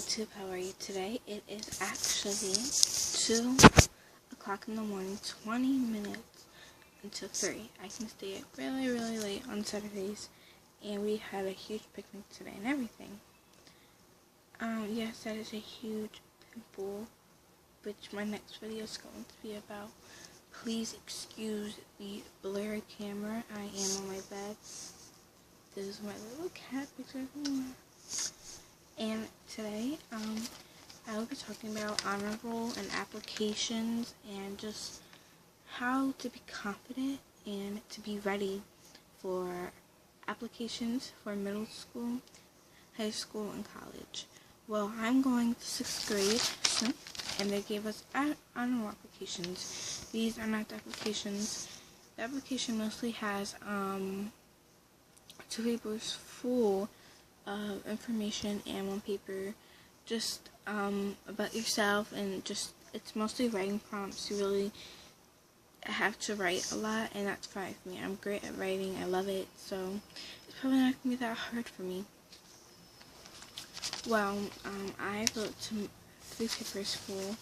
YouTube, how are you today? It is actually 2 o'clock in the morning, 20 minutes until 3. I can stay up really late on Saturdays, and we had a huge picnic today and everything. Yes, that is a huge pimple, which my next video is going to be about. Please excuse the blurry camera. I am on my bed. This is my little cat picture. And today, I will be talking about honor roll and applications and just how to be confident and to be ready for applications for middle school, high school, and college. Well, I'm going to 6th grade soon, and they gave us honor roll applications. These are not the applications. The application mostly has 2 papers full of information and 1 paper just about yourself, and just it's mostly writing prompts. You really have to write a lot, and that's fine for me. I'm great at writing. I love it, so it's probably not gonna be that hard for me. Well, I wrote 3 papers full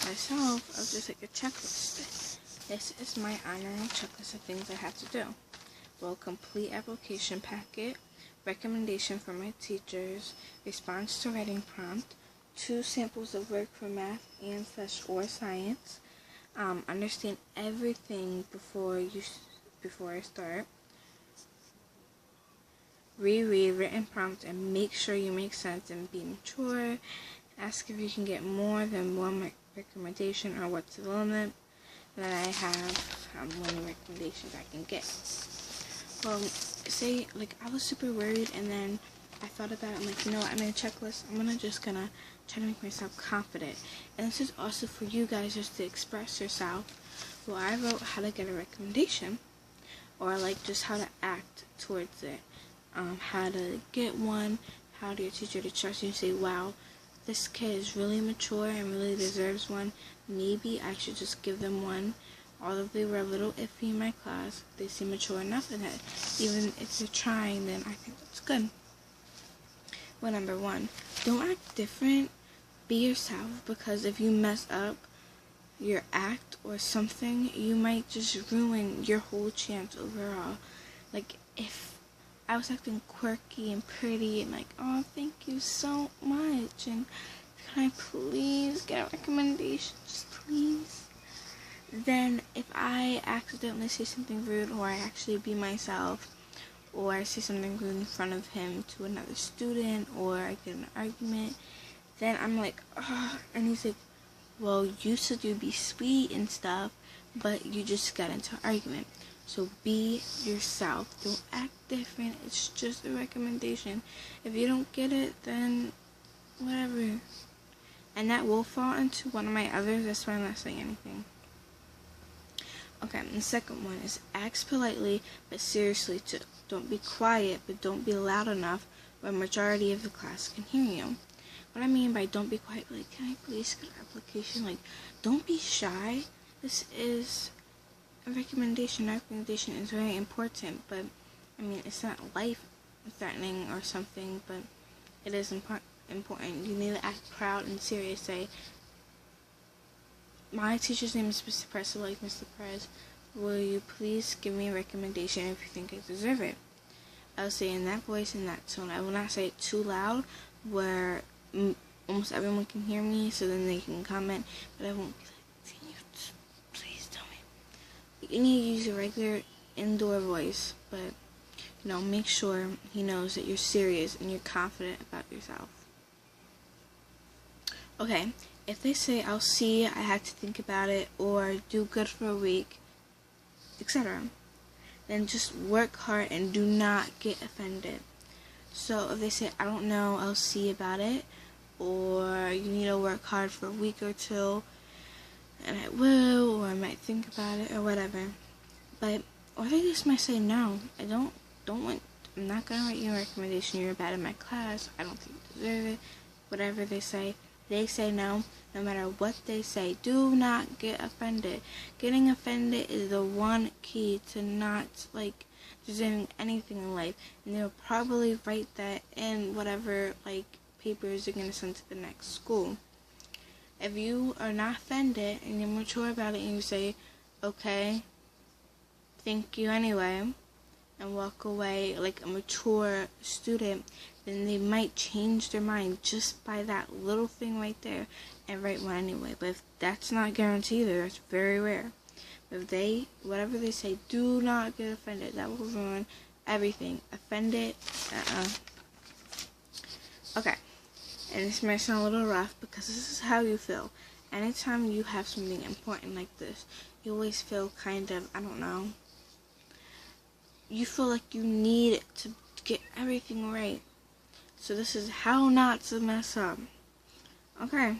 myself of just like a checklist. This is my honor roll checklist of things I have to do. Well, complete application packet, recommendation from my teachers, response to writing prompt, 2 samples of work for math and or science, understand everything before I start, reread written prompt and make sure you make sense and be mature, ask if you can get more than 1 recommendation or what's the limit that I have, how many recommendations I can get. Well, say, like, I was super worried, and then I thought about it. I'm like, you know what, I made a checklist. I'm gonna try to make myself confident. And this is also for you guys, just to express yourself. Well, I wrote how to get a recommendation, or like just how to act towards it. How to get one, how to your teacher to trust you and say, wow, this kid is really mature and really deserves one. Maybe I should just give them one. Although they were a little iffy in my class, they seem mature enough in it. Even if they're trying, then I think that's good. Well, number 1, don't act different. Be yourself, because if you mess up your act or something, you might just ruin your whole chance overall. Like, if I was acting quirky and pretty and like, oh, thank you so much, and can I please get a recommendation, just please? Then if I accidentally say something rude, or I actually be myself, or I say something rude in front of him to another student, or I get in an argument, then I'm like, oh, and he's like, well, you said you'd be sweet and stuff, but you just got into an argument. So be yourself. Don't act different. It's just a recommendation. If you don't get it, then whatever. And that will fall into one of my others. That's why I'm not saying anything. Okay, and the second one is ask politely but seriously too. Don't be quiet, but don't be loud enough where majority of the class can hear you. What I mean by don't be quiet, like, can I please get an application? Like, don't be shy. This is a recommendation. Recommendation is very important, but I mean, it's not life-threatening or something, but it is important. You need to act proud and serious. Say, my teacher's name is Mr. Perez, so like, Mr. Perez, will you please give me a recommendation if you think I deserve it? I'll say in that voice, in that tone. I will not say it too loud where almost everyone can hear me, so then they can comment, but I won't be like, can you please tell me? You need to use a regular indoor voice, but, you know, make sure he knows that you're serious and you're confident about yourself. Okay. If they say, I'll see, I have to think about it, or do good for a week, etc., then just work hard and do not get offended. So if they say, I don't know, I'll see about it, or you need to work hard for a week or 2, and I will, or I might think about it, or whatever. But, or they just might say, no, I'm not going to write you a recommendation, you're bad in my class, I don't think you deserve it, whatever they say. They say no matter what they say. Do not get offended. Getting offended is the one key to not, like, deserving anything in life. And they'll probably write that in whatever, like, papers you're going to send to the next school. If you are not offended and you're mature about it and you say, okay, thank you anyway, and walk away like a mature student, then they might change their mind just by that little thing right there and write one anyway. But if that's not guaranteed either, that's very rare. If whatever they say, do not get offended. That will ruin everything. Offended, Okay, and this might sound a little rough because this is how you feel. Anytime you have something important like this, you always feel kind of, I don't know, you feel like you need to get everything right. So this is how not to mess up. Okay.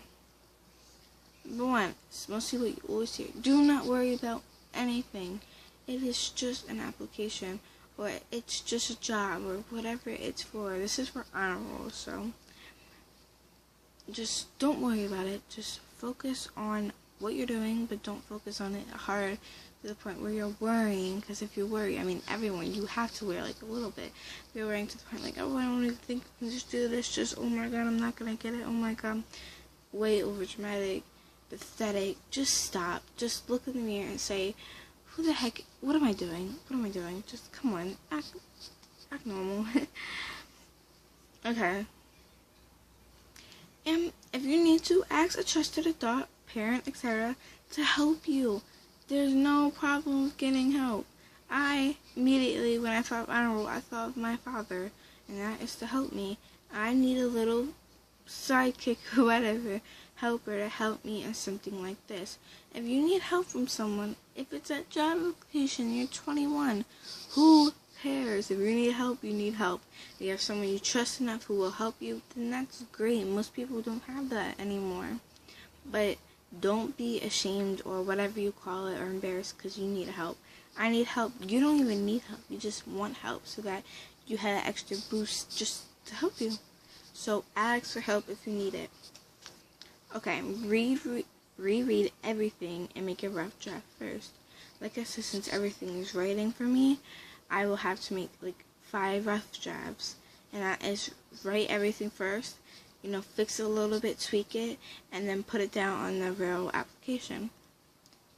Number one, it's mostly what you always hear. Do not worry about anything. It is just an application, or it's just a job, or whatever it's for. This is for honor roll, so just don't worry about it. Just focus on what you're doing, but don't focus on it hard to the point where you're worrying. Because if you worry, I mean, everyone, you have to worry like a little bit. If you're worrying to the point like, oh, I don't even think I can just do this. Just, oh my God, I'm not gonna get it. Oh my God, way over dramatic, pathetic. Just stop. Just look in the mirror and say, who the heck? What am I doing? What am I doing? Just come on, act normal. Okay. And if you need to, ask a trusted adult, parent, etc., to help you. There's no problem with getting help. I immediately, when I thought of honor roll, I thought of my father, and that is to help me. I need a little sidekick or whatever, helper to help me in something like this. If you need help from someone, if it's a job application, you're 21, who cares? If you need help, you need help. If you have someone you trust enough who will help you, then that's great. Most people don't have that anymore. But don't be ashamed or whatever you call it or embarrassed because you need help. I need help. You don't even need help. You just want help so that you have an extra boost just to help you. So ask for help if you need it. Okay, reread everything and make a rough draft first. Like I said, since everything is writing for me, I will have to make like 5 rough drafts. And that is write everything first, fix it a little bit, tweak it, and then put it down on the real application.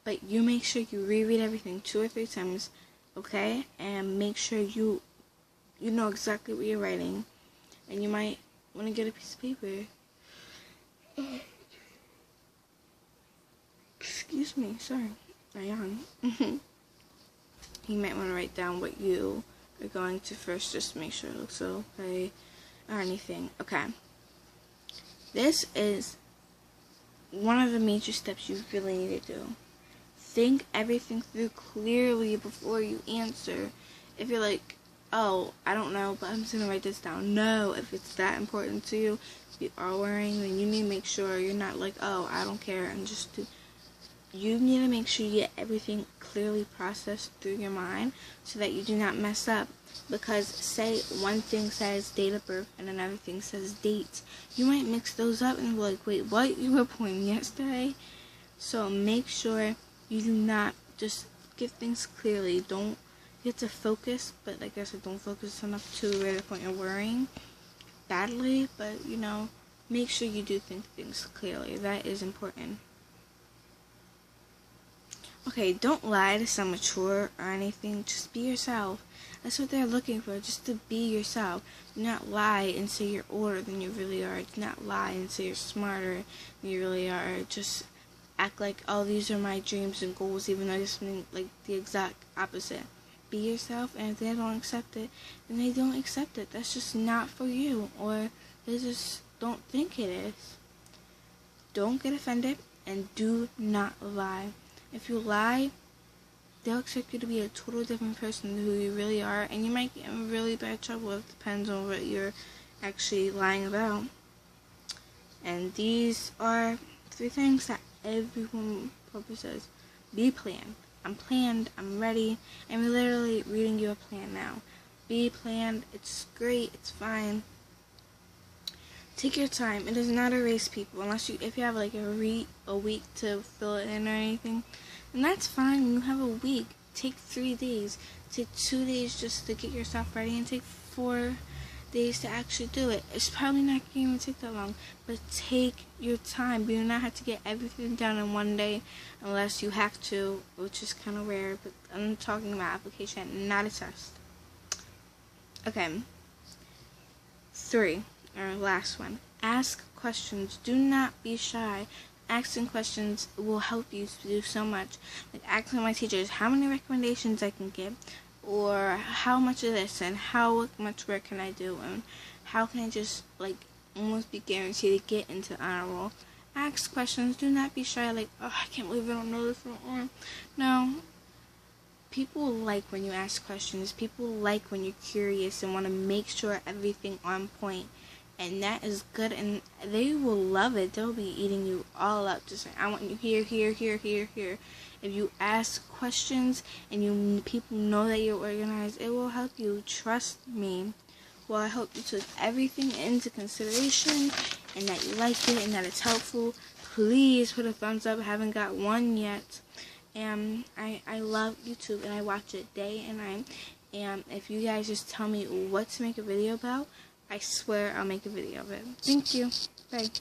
But you make sure you reread everything 2 or 3 times, okay? And make sure you know exactly what you're writing. And you might want to get a piece of paper. Excuse me, sorry. I yawned. You might want to write down what you are going to first, just to make sure it looks okay or anything. Okay. This is one of the major steps you really need to do. Think everything through clearly before you answer. If you're like, oh, I don't know, but I'm just going to write this down. No, if it's that important to you, if you are worrying, then you need to make sure you're not like, oh, I don't care, and just do. You need to make sure you get everything clearly processed through your mind so that you do not mess up. Because say one thing says date of birth and another thing says dates. You might mix those up and be like, wait, what? You were born yesterday? So make sure you do not just get things clearly. You have to focus, but like I said, don't focus enough to the point of worrying badly. But, make sure you do think things clearly. That is important. Okay, don't lie to sound mature or anything. Just be yourself. That's what they're looking for, just to be yourself. Do not lie and say you're older than you really are. Do not lie and say you're smarter than you really are. Just act like, oh, these are my dreams and goals, even though it's something like the exact opposite. Be yourself, and if they don't accept it, then they don't accept it. That's just not for you, or they just don't think it is. Don't get offended, and do not lie. If you lie, they'll expect you to be a total different person than who you really are, and you might get in really bad trouble. It depends on what you're actually lying about. And these are 3 things that everyone probably says. Be planned. I'm planned. I'm ready. I'm literally reading you a plan now. Be planned. It's great. It's fine. Take your time. It does not erase people if you have like a week to fill it in or anything. And that's fine. You have a week. Take 3 days. Take 2 days just to get yourself ready, and take 4 days to actually do it. It's probably not going to take that long, but take your time. You do not have to get everything done in one day unless you have to, which is kind of rare, but I'm talking about application, not a test. Okay. 3, our last one. Ask questions. Do not be shy. Asking questions will help you to do so much. Like asking my teachers how many recommendations I can get, or how much of this, and how much work can I do, and how can I just like almost be guaranteed to get into honor roll. Ask questions. Do not be shy. Like, oh, I can't believe I don't know this. No. People like when you ask questions. People like when you're curious and want to make sure everything on point. And that is good, and they will love it. They'll be eating you all up. Just like, I want you here, here, here, here, here. If you ask questions and people know that you're organized, it will help you. Trust me. Well, I hope you took everything into consideration and that you like it and that it's helpful. Please put a thumbs up. I haven't got one yet. And I love YouTube, and I watch it day and night. And if you guys just tell me what to make a video about, I swear I'll make a video of it. Thank you. Bye.